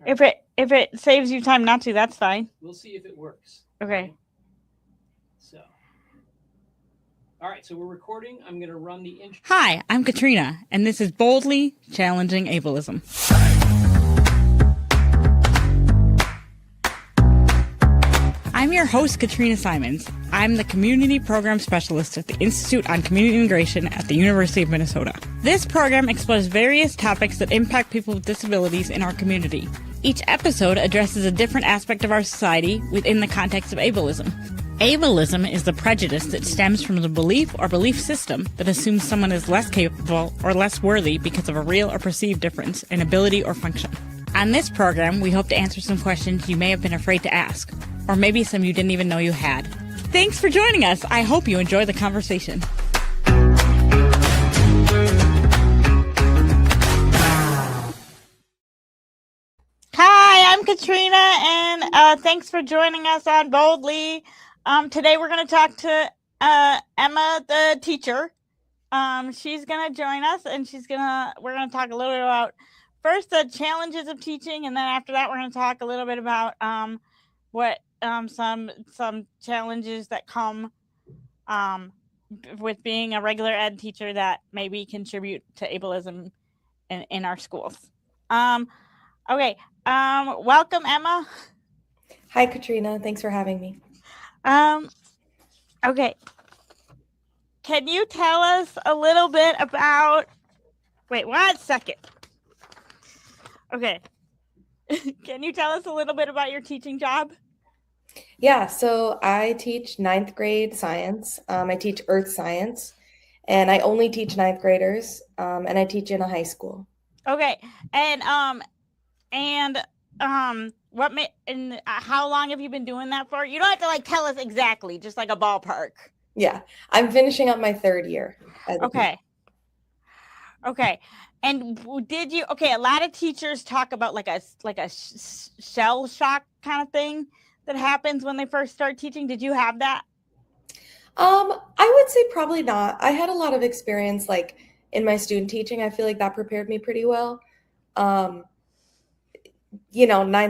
If it saves you time not to, that's fine. We'll see if it works. Okay. So, all right. So we're recording. I'm going to run the intro. Hi, I'm Katrina, and this is Boldly Challenging Ableism. I'm your host, Katrina Simons. I'm the Community Program Specialist at the Institute on Community Integration at the University of Minnesota. This program explores various topics that impact people with disabilities in our community. Each episode addresses a different aspect of our society within the context of ableism. Ableism is the prejudice that stems from the belief or belief system that assumes someone is less capable or less worthy because of a real or perceived difference in ability or function. On this program, we hope to answer some questions you may have been afraid to ask, or maybe some you didn't even know you had. Thanks for joining us. I hope you enjoy the conversation. Hi, I'm Katrina, and thanks for joining us on Boldly. Today we're going to talk to Emma, the teacher. She's going to join us, and we're going to talk a little bit about first the challenges of teaching, and then after that we're going to talk a little bit about what some challenges that come with being a regular ed teacher that maybe contribute to ableism in our schools. Okay. Welcome, Emma. Hi, Katrina. Thanks for having me. Okay. Can you tell us a little bit about... Wait, 1 second. Okay. Can you tell us a little bit about your teaching job? Yeah, so I teach 9th grade science. I teach earth science, and I only teach 9th graders, and I teach in a high school. Okay. And how long have you been doing that for? You don't have to tell us exactly, just like a ballpark. Yeah, I'm finishing up my 3rd year. Okay. And a lot of teachers talk about like a shell shock kind of thing that happens when they first start teaching. Did you have that? I would say probably not. I had a lot of experience in my student teaching. I feel like that prepared me pretty well. 9th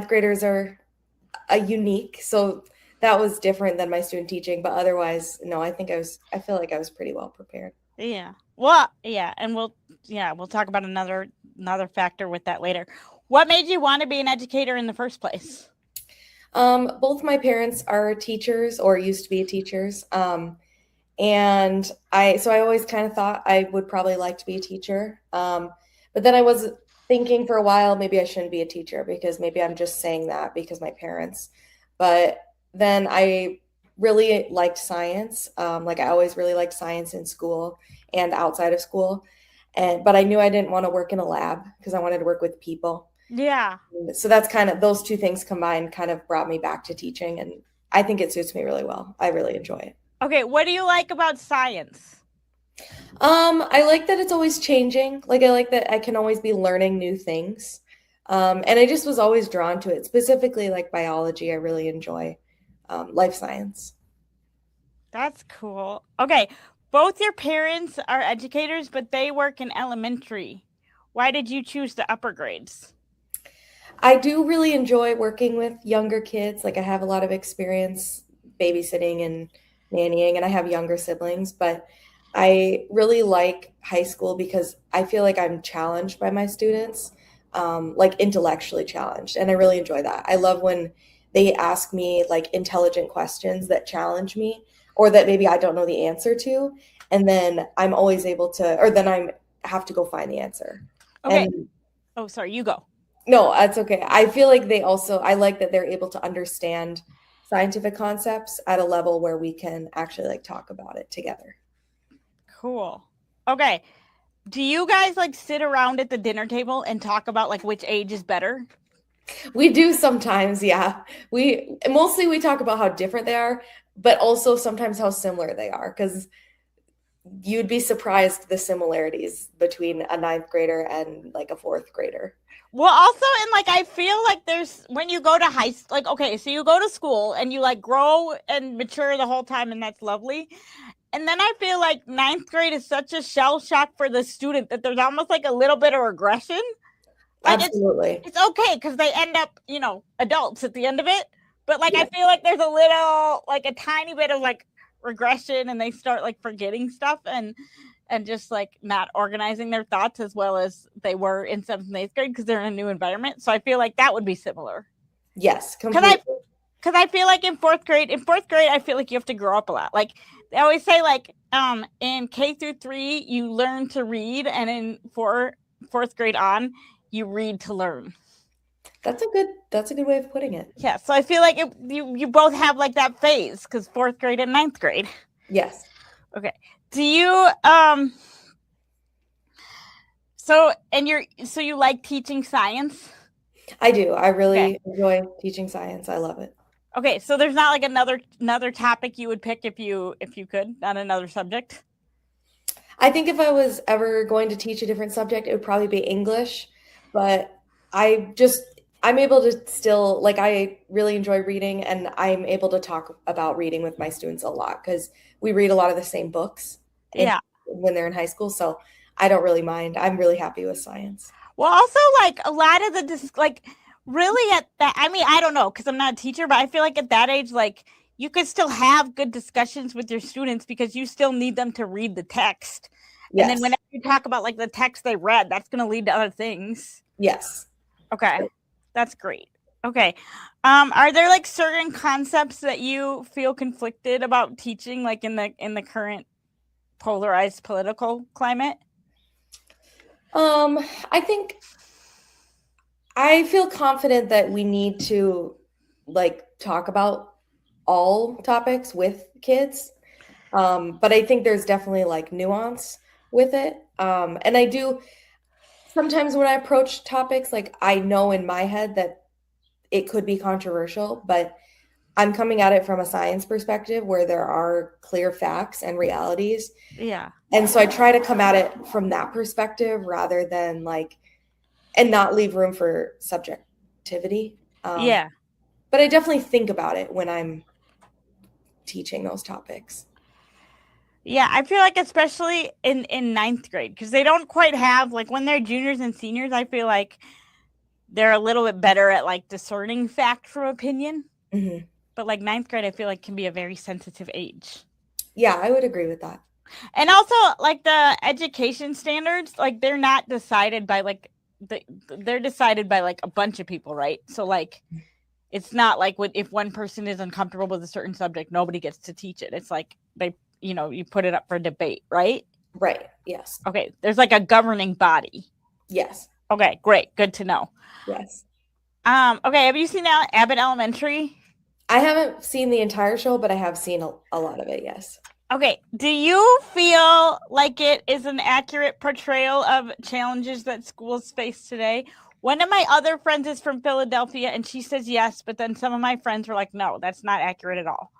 graders are unique, so that was different than my student teaching, but otherwise, no, I feel like I was pretty well prepared. Yeah. Well, yeah, and we'll talk about another factor with that later. What made you want to be an educator in the first place? Both my parents are teachers or used to be teachers. And I always kind of thought I would probably like to be a teacher. But then I was thinking for a while, maybe I shouldn't be a teacher because maybe I'm just saying that because my parents. But then I really liked science. I always really liked science in school and outside of school. But I knew I didn't want to work in a lab because I wanted to work with people. Yeah. So that's kind of, those two things combined kind of brought me back to teaching. And I think it suits me really well. I really enjoy it. Okay. What do you like about science? I like that it's always changing. I like that I can always be learning new things. And I just was always drawn to it, specifically biology. I really enjoy life science. That's cool. Okay. Both your parents are educators, but they work in elementary. Why did you choose the upper grades? I do really enjoy working with younger kids. I have a lot of experience babysitting and nannying, and I have younger siblings, but I really like high school because I feel like I'm challenged by my students, intellectually challenged, and I really enjoy that. I love when they ask me intelligent questions that challenge me or that maybe I don't know the answer to, and then I'm always able to, or then I have to go find the answer. Okay. Sorry, you go. No, that's okay. I feel like I like that they're able to understand scientific concepts at a level where we can actually talk about it together. Cool. Okay. Do you guys sit around at the dinner table and talk about which age is better? We do sometimes, yeah. We talk about how different they are, but also sometimes how similar they are, because you'd be surprised the similarities between a 9th grader and a 4th grader. Well, also, and I feel there's, when you go to high school, okay, so you go to school and you grow and mature the whole time, and that's lovely. And then I feel 9th grade is such a shell shock for the student that there's almost a little bit of regression. Like Absolutely. it's okay because they end up, adults at the end of it. But like, Yeah. I feel like there's a little, like a tiny bit of like regression, and they start like forgetting stuff and just like not organizing their thoughts as well as they were in 7th and 8th grade because they're in a new environment. So I feel like that would be similar. Yes, completely. Because I feel like in fourth grade, I feel like you have to grow up a lot. Like they always say, like in K through 3, you learn to read, and in fourth grade on, you read to learn. That's a good way of putting it. Yeah, so I feel like you both have like that phase because 4th grade and 9th grade. Yes. Okay. Do you so you like teaching science? I do. I really enjoy teaching science. I love it. Okay, so there's not like another topic you would pick if you could, not another subject? I think if I was ever going to teach a different subject, it would probably be English, but I'm able to still, like, I really enjoy reading, and I'm able to talk about reading with my students a lot because we read a lot of the same books when they're in high school, so I don't really mind. I'm really happy with science. Well, also, like, a lot of really at that, I mean, I don't know because I'm not a teacher, but I feel like at that age, like, you could still have good discussions with your students because you still need them to read the text. Yes. And then whenever you talk about like the text they read, that's going to lead to other things. Yes. Okay. That's great. Okay. Are there like certain concepts that you feel conflicted about teaching, like in the current polarized political climate? I think I feel confident that we need to like talk about all topics with kids. But I think there's definitely like nuance with it. And I do sometimes when I approach topics, like I know in my head that it could be controversial, but I'm coming at it from a science perspective where there are clear facts and realities. Yeah. And so I try to come at it from that perspective rather than like, and not leave room for subjectivity. Yeah. But I definitely think about it when I'm teaching those topics. Yeah, I feel like especially in 9th grade, because they don't quite have, like when they're juniors and seniors, I feel like they're a little bit better at like discerning fact from opinion. Mm-hmm. But like 9th grade, I feel like can be a very sensitive age. Yeah, I would agree with that. And also like the education standards, like they're not decided by like they're decided by like a bunch of people, right? So like it's not like if one person is uncomfortable with a certain subject, nobody gets to teach it. It's like you put it up for debate, right? Right. Yes. Okay. There's like a governing body. Yes. Okay. Great. Good to know. Yes. Okay. Have you seen Abbott Elementary? I haven't seen the entire show, but I have seen a lot of it. Yes. Okay. Do you feel like it is an accurate portrayal of challenges that schools face today? One of my other friends is from Philadelphia, and she says yes, but then some of my friends were like, no, that's not accurate at all.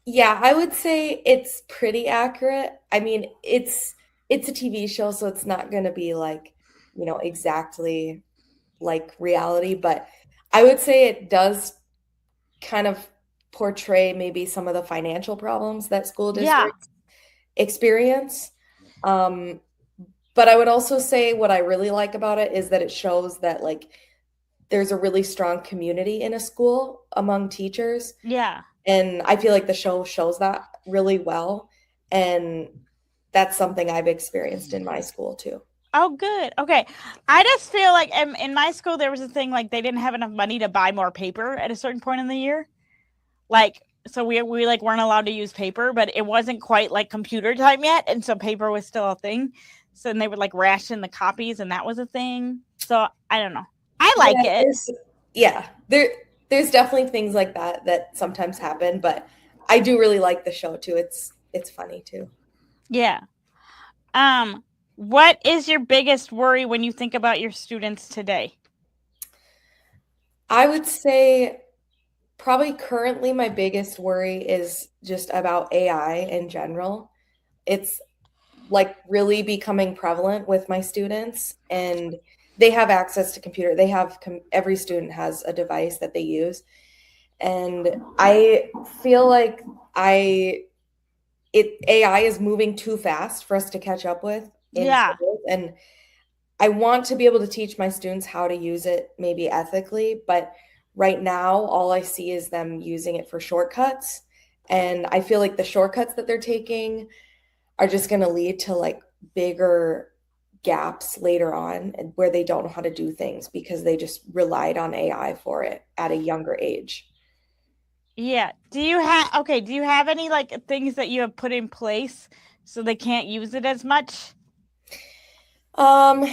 Yeah, I would say it's pretty accurate. I mean, it's a TV show, so it's not going to be like, exactly like reality, but I would say it does kind of portray maybe some of the financial problems that school districts experience. But I would also say what I really like about it is that it shows that like there's a really strong community in a school among teachers. Yeah. And I feel like the show shows that really well. And that's something I've experienced in my school too. Oh, good. Okay. I just feel like in my school, there was a thing like they didn't have enough money to buy more paper at a certain point in the year. Like, so we like weren't allowed to use paper, but it wasn't quite like computer time yet. And so paper was still a thing. So then they would like ration the copies, and that was a thing. So I don't know. I like it. Yeah. There's definitely things like that sometimes happen, but I do really like the show too. It's funny too. Yeah. What is your biggest worry when you think about your students today? I would say probably currently my biggest worry is just about AI in general. It's like really becoming prevalent with my students, and they have access to computer. They have every student has a device that they use. And I feel like AI is moving too fast for us to catch up with. Yeah. And I want to be able to teach my students how to use it maybe ethically, but right now all I see is them using it for shortcuts. And I feel like the shortcuts that they're taking are just going to lead to like bigger gaps later on and where they don't know how to do things because they just relied on AI for it at a younger age. Yeah. Do you have any like things that you have put in place so they can't use it as much? Um,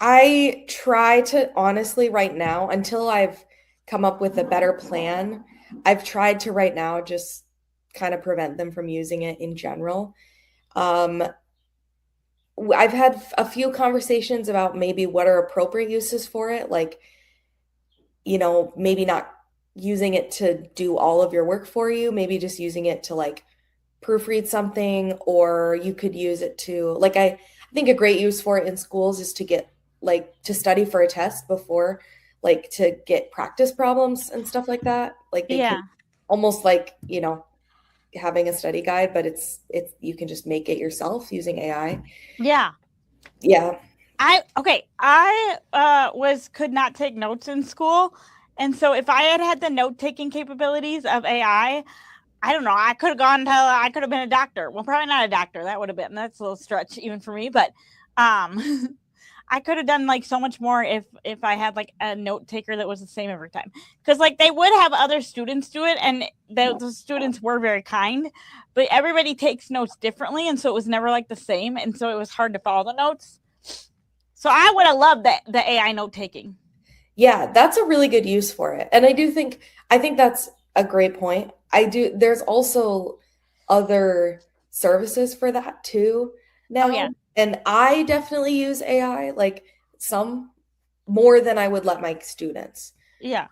I try to honestly right now, until I've come up with a better plan, I've tried to right now just kind of prevent them from using it in general. Um, I've had a few conversations about maybe what are appropriate uses for it, like, maybe not using it to do all of your work for you, maybe just using it to like proofread something, or you could use it to like I think a great use for it in schools is to get like to study for a test before, like to get practice problems and stuff like that. Like they can Yeah. almost like, having a study guide, but it's you can just make it yourself using AI. Yeah. Yeah. I could not take notes in school. And so if I had had the note-taking capabilities of AI, I don't know, I could have been a doctor. Well, probably not a doctor. That's a little stretch even for me, but I could have done like so much more if I had like a note taker that was the same every time. Because like they would have other students do it, and the students were very kind, but everybody takes notes differently, and so it was never like the same, and so it was hard to follow the notes. So I would have loved the AI note taking. Yeah, that's a really good use for it. And I think that's a great point. There's also other services for that too Oh now. yeah, And I definitely use AI, like some more than I would let my students, yeah.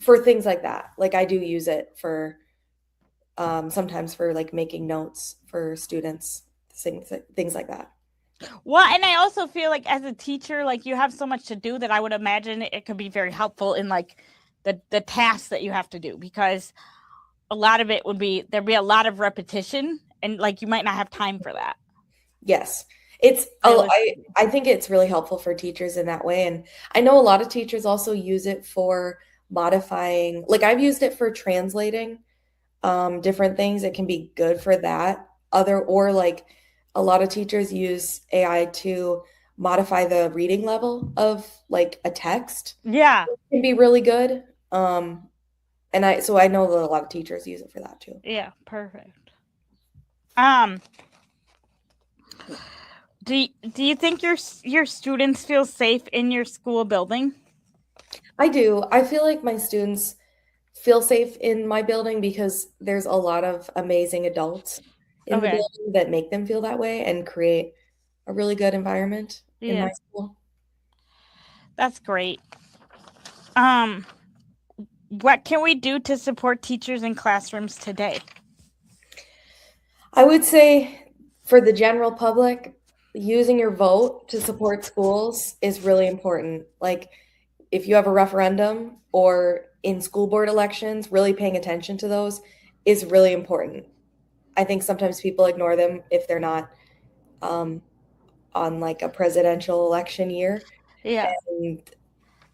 for things like that. Like I do use it for sometimes for like making notes for students, things like that. Well, and I also feel like as a teacher, like you have so much to do that I would imagine it could be very helpful in like the tasks that you have to do, because a lot of it there'd be a lot of repetition, and like you might not have time for that. Yes. Realistically. I think it's really helpful for teachers in that way. And I know a lot of teachers also use it for modifying, like I've used it for translating different things. It can be good for that. Or like a lot of teachers use AI to modify the reading level of like a text. Yeah, It can be really good. So I know that a lot of teachers use it for that too. yeah, perfect. Um, do you think your students feel safe in your school building? I do. I feel like my students feel safe in my building because there's a lot of amazing adults in the Okay, building that make them feel that way and create a really good environment in yeah, my school. that's great. Um, what can we do to support teachers in classrooms today? I would say for the general public, using your vote to support schools is really important. Like if you have a referendum or in school board elections, really paying attention to those is really important. I think sometimes people ignore them if they're not um, on like a presidential election year. Yeah, And,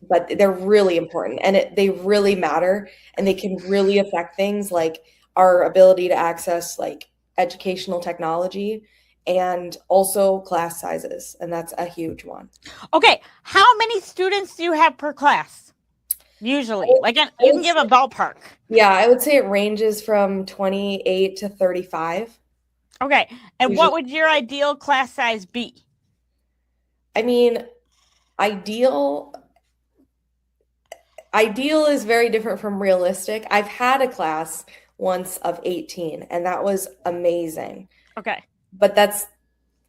but they're really important and they really matter and they can really affect things like our ability to access like educational technology and also class sizes. And that's a huge one. okay. How many students do you have per class? Usually, like I you can would give a say- ballpark. yeah, I would say it ranges from 28 to 35. Okay, and Usually, what would your ideal class size be? I mean, ideal ideal is very different from realistic. I've had a class once of 18 and that was amazing. Okay, But that's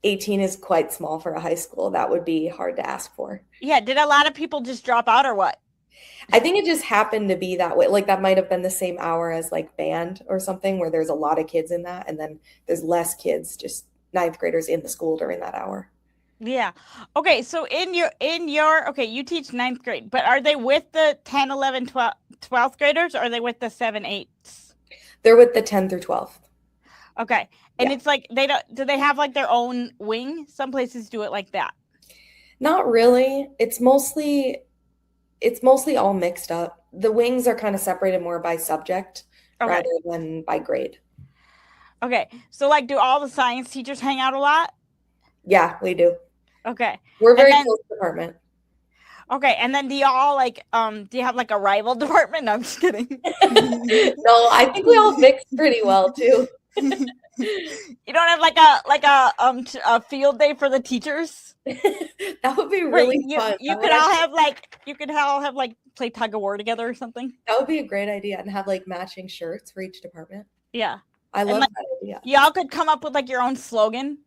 18 is quite small for a high school. That would be hard to ask for. yeah. Did a lot of people just drop out or what? I think it just happened to be that way. Like that might have been the same hour as like band or something where there's a lot of kids in that and then there's less kids, just ninth graders in the school during that hour. Yeah. Okay, so in your okay, you teach ninth grade, but are they with the 10, 11, 12th graders, or are they with the 7, 8s? They're with the 10 through 12. Okay. And Yeah. it's like they don't do they have like their own wing? Some places do it like that. Not really. It's mostly all mixed up. The wings are kind of separated more by subject Okay. rather than by grade. Okay. So like do all the science teachers hang out a lot? Yeah, we do. Okay. We're a And very then close department. okay, and then do y'all like do you have like a rival department? No, I'm just kidding. No, I think we all mix pretty well too. You don't have a field day for the teachers? That would be Where really fun. you could all have like play tug of war together or something. That would be a great idea and have like matching shirts for each department. Yeah. I And love like that idea. y'all could come up with like your own slogan.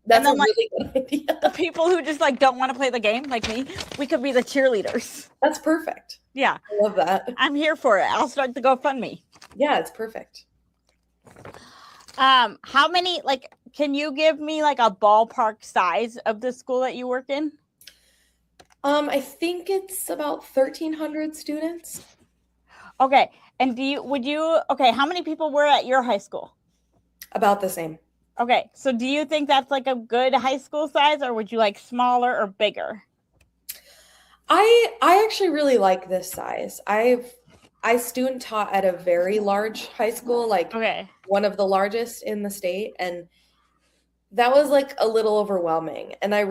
That's then, a like, really good idea. The people who just like don't want to play the game, like me, we could be the cheerleaders. That's perfect. Yeah. I love that. I'm here for it. I'll start the GoFundMe. Yeah, it's perfect. How many like can you give me like a ballpark size of the school that you work in? I think it's about 1,300 students. Okay. And how many people were at your high school? About the same. Okay. So do you think that's like a good high school size, or would you like smaller or bigger? I actually really like this size. I student taught at a very large high school, like Okay. one of the largest in the state, and that was like a little overwhelming. And I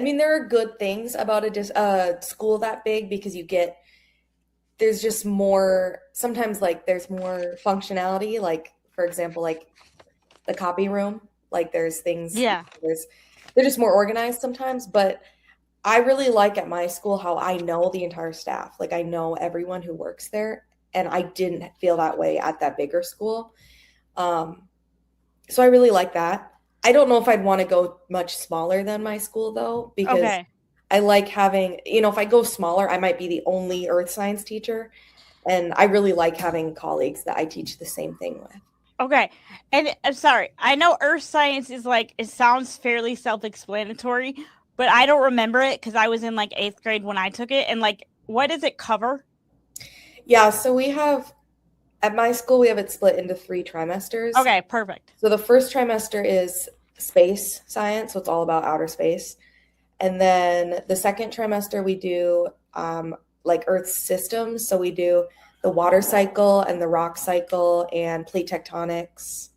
mean, there are good things about a school that big because there's just more, sometimes like there's more functionality. Like, for example, like the copy room, like there's things, Yeah. they're just more organized sometimes. But I really like at my school how I know the entire staff. Like I know everyone who works there, and I didn't feel that way at that bigger school. So I really like that. I don't know if I'd want to go much smaller than my school though, because Okay. I like having, if I go smaller, I might be the only earth science teacher. And I really like having colleagues that I teach the same thing with. Okay. And I'm sorry, I know earth science is like, it sounds fairly self-explanatory, but I don't remember it because I was in like 8th grade when I took it. And like, what does it cover? Yeah, so at my school, we have it split into 3 trimesters. Okay, perfect. So the first trimester is space science, so it's all about outer space. And then the second trimester, we do like Earth systems. So we do the water cycle and the rock cycle and plate tectonics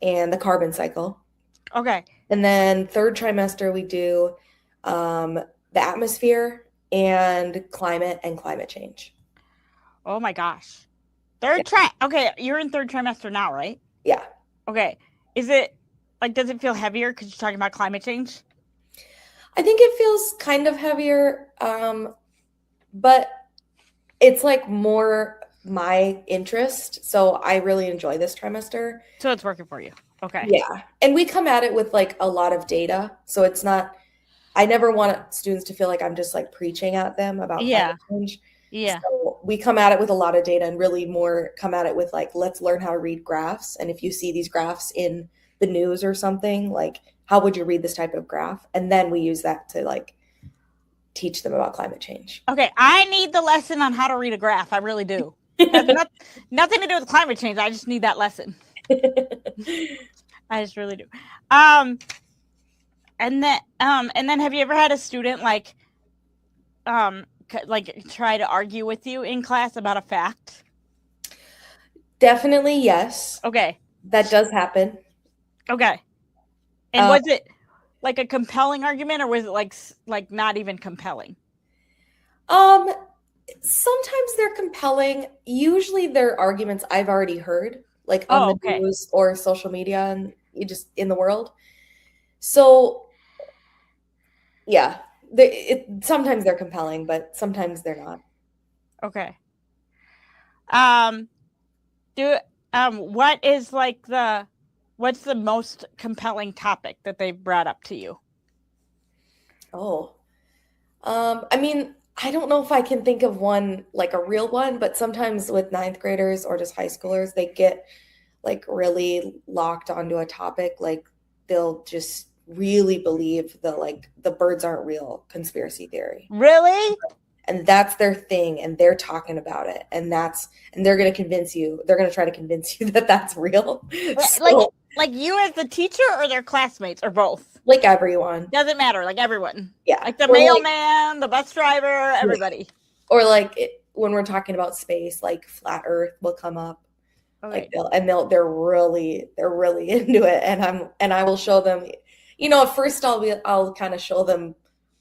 and the carbon cycle. Okay. And then third trimester, we do the atmosphere and climate change. Oh my gosh. Okay, you're in 3rd trimester now, right? Yeah. Okay. Is it like, does it feel heavier because you're talking about climate change? I think it feels kind of heavier, but it's like more my interest. So I really enjoy this trimester. So it's working for you. Okay. Yeah. And we come at it with like a lot of data. So it's not, I never want students to feel like I'm just like preaching at them about climate change. Yeah. So we come at it with a lot of data and really more come at it with like, let's learn how to read graphs. And if you see these graphs in the news or something, like how would you read this type of graph? And then we use that to like teach them about climate change. Okay. I need the lesson on how to read a graph. I really do. It has nothing to do with climate change. I just need that lesson. I just really do. And then have you ever had a student like try to argue with you in class about a fact? Definitely, yes. Okay. That does happen. Okay. And was it like a compelling argument, or was it like not even compelling? Sometimes they're compelling. Usually they're arguments I've already heard, like on the news or social media and just in the world. So yeah, sometimes they're compelling, but sometimes they're not. Okay. What's the most compelling topic that they've brought up to you? I mean, I don't know if I can think of one, like a real one, but sometimes with 9th graders or just high schoolers, they get like really locked onto a topic. Like they'll just really believe the birds aren't real conspiracy theory. Really? And that's their thing, and they're talking about it, and they're going to try to convince you that that's real. Like you as the teacher or their classmates or both? Like everyone. Doesn't matter. Like everyone. Yeah. Like the Or mailman, the bus driver, everybody. Or like when we're talking about space, like flat Earth will come up. Okay. Like they're really into it, and I will show them. At first I'll kind of show them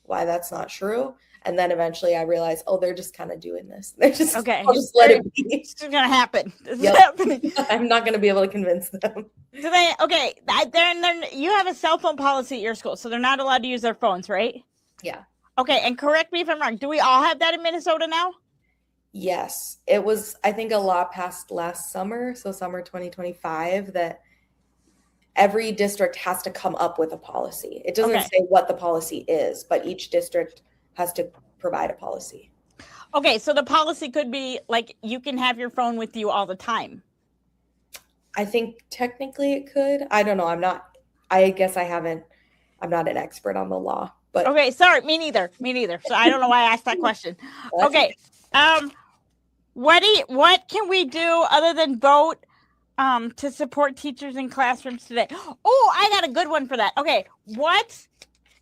why that's not true, and then eventually I realize, oh, they're just kind of doing this. They're just Okay. I'll just let it be. It's just gonna happen. This Yep. is happening. I'm not gonna be able to convince them. Do they? Okay. Then you have a cell phone policy at your school, so they're not allowed to use their phones, right? Yeah. Okay. And correct me if I'm wrong. Do we all have that in Minnesota now? Yes, it was, I think, a law passed last summer, so summer 2025, that every district has to come up with a policy. It doesn't say what the policy is, but each district has to provide a policy. Okay, so the policy could be like you can have your phone with you all the time. I think technically it could. I don't know. I guess I'm not an expert on the law, but okay, sorry, me neither. So I don't know why I asked that question. Okay. What can we do other than vote to support teachers in classrooms today? Oh, I got a good one for that. Okay, what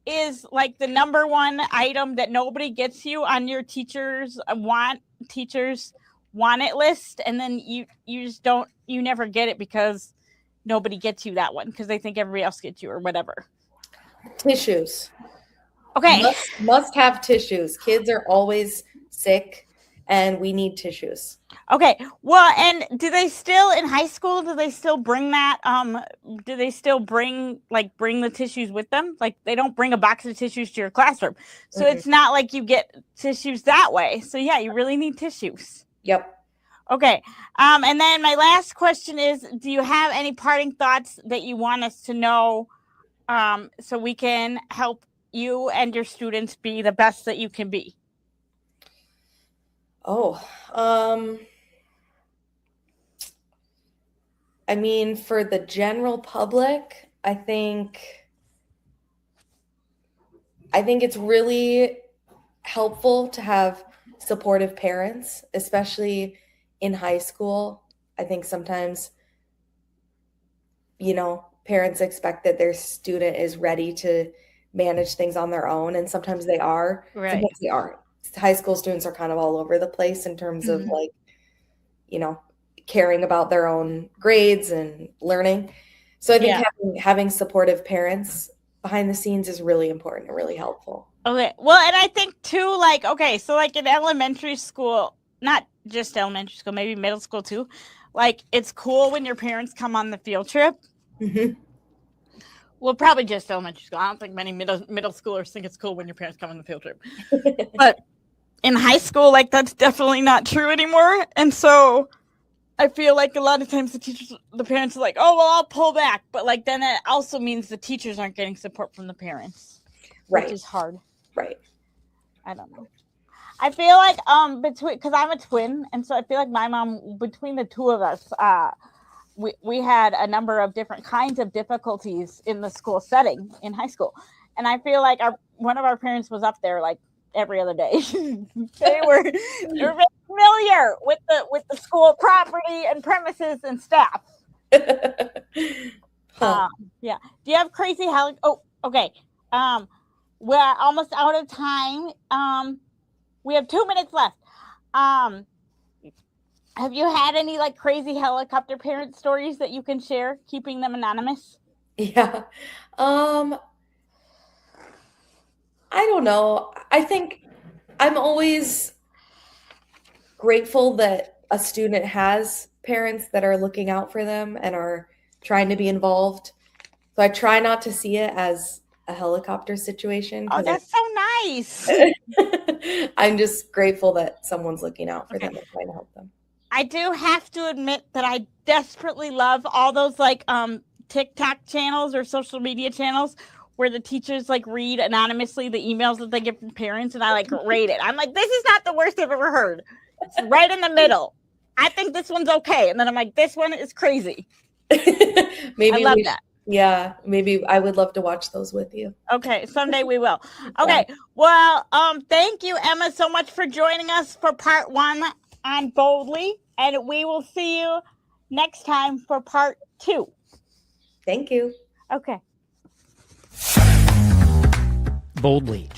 is like the number one item that nobody gets you on your teachers want it list, and then you just don't, you never get it because nobody gets you that one because they think everybody else gets you or whatever? Tissues. Okay. Must have tissues. Kids are always sick, and we need tissues. Okay. Well, and do they still in high school? Do they still bring that? Do they still bring the tissues with them? Like they don't bring a box of tissues to your classroom, so it's not like you get tissues that way. So yeah, you really need tissues. Yep. Okay. And then my last question is: do you have any parting thoughts that you want us to know, so we can help you and your students be the best that you can be? Oh, I mean, for the general public, I think it's really helpful to have supportive parents, especially in high school. I think sometimes, parents expect that their student is ready to manage things on their own, and sometimes they are. Right. Sometimes they aren't. High school students are kind of all over the place in terms of caring about their own grades and learning. So I think having supportive parents behind the scenes is really important and really helpful. Okay. Well, and I think too, so in elementary school, not just elementary school, maybe middle school too, it's cool when your parents come on the field trip. Mm-hmm. Well, probably just elementary school. I don't think many middle schoolers think it's cool when your parents come on the field trip. But in high school, that's definitely not true anymore. And so I feel like a lot of times the parents are like, oh, well, I'll pull back. But then it also means the teachers aren't getting support from the parents, right? Which is hard. Right. I don't know. I feel like because I'm a twin, and so I feel like my mom, between the two of us, we had a number of different kinds of difficulties in the school setting in high school, and I feel like one of our parents was up there every other day. they were very familiar with the school property and premises and staff. Yeah. Do you have crazy Oh, okay. We're almost out of time. We have 2 minutes left. Have you had any crazy helicopter parent stories that you can share, keeping them anonymous? Yeah. I don't know. I think I'm always grateful that a student has parents that are looking out for them and are trying to be involved. So I try not to see it as a helicopter situation. Oh, that's so nice. I'm just grateful that someone's looking out for them and trying to help them. I do have to admit that I desperately love all those TikTok channels or social media channels where the teachers read anonymously the emails that they get from parents, and I rate it. I'm like, this is not the worst I've ever heard. It's right in the middle. I think this one's okay, and then I'm like, this one is crazy. Maybe I love that. Yeah, maybe I would love to watch those with you. Okay, someday we will. Okay, well, thank you, Emma, so much for joining us for part 1 on Boldly, and we will see you next time for part 2. Thank you. Okay. Boldly.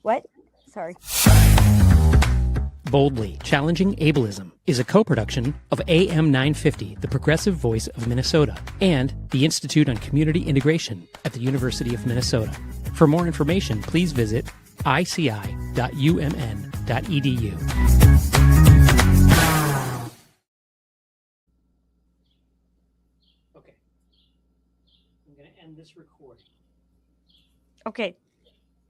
What? Sorry. Boldly Challenging Ableism is a co-production of AM 950, the progressive voice of Minnesota, and the Institute on Community Integration at the University of Minnesota. For more information, please visit ici.umn.edu. Okay. I'm going to end this recording. Okay.